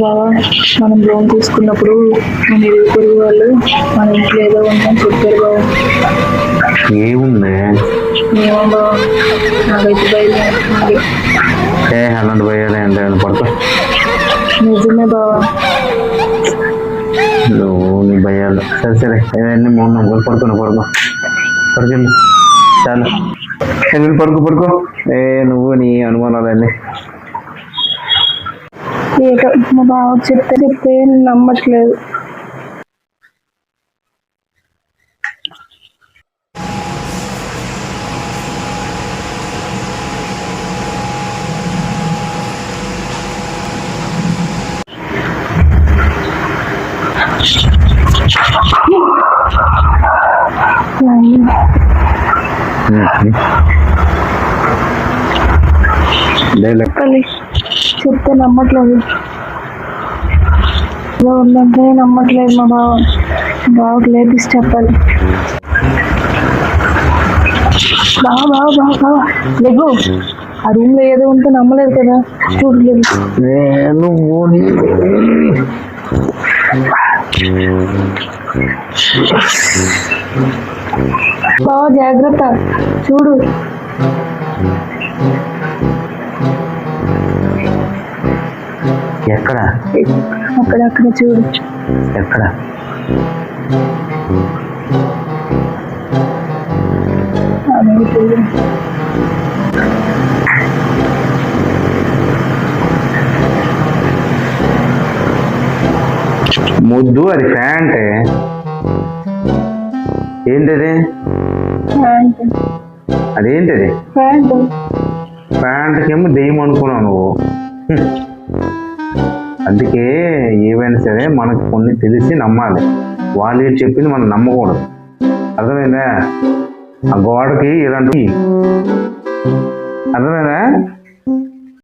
బావా, మనం లోన్ తీసుకున్నప్పుడు మన ఇరుగు పొరుగు వాళ్ళు మన ఇంట్లో ఏదో ఉందని చెప్పారు బావా. ఏముంది? ఏమో బావా, నాకైతే బయలుదేరుతుంది. అలాంటి భయాలు ఏం లేదు, పడుకో. నిజమే బావా. నువ్వు నీ భయాలు సరే సరే ఇవన్నీ మొన్న పడుకున్నా పడుకెళ్ళి చాలు వెళ్ళి పడుకో. నువ్వు నీ అనుమానాలన్నీ ఏదో మా బావ చెప్తే నమ్మట్లేదు. చెప్తే నమ్మట్లేదు. ఉందంటే నమ్మట్లేదు. మా బావకు లేపిసి చెప్పాలి. బావ లేవు. ఆ రూమ్ లో ఏదో ఉంటే నమ్మలేదు కదా. చూడలేదు. బావ జాగ్రత్త, చూడు. ఎక్కడ? అక్కడ చూడు. ఎక్కడ? ముద్దు, అది ప్యాంట్. ఏంటది? అదేంటది? ప్యాంట్కేమో దెయ్యం అనుకున్నావు నువ్వు. అందుకే ఏవైనా సరే మనకు కొన్ని తెలిసి నమ్మాలి. వాళ్ళు ఏం చెప్పింది మనం నమ్మకూడదు. అర్థమైందా? ఆ గోడకి ఇలాంటి అర్థమైందా?